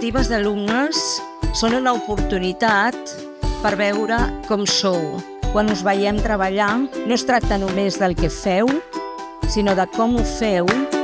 cooperatives d'alumnes són una oportunitat per veure com sou. Quan us veiem treballar, no es tracta només del que feu, sinó de com ho feu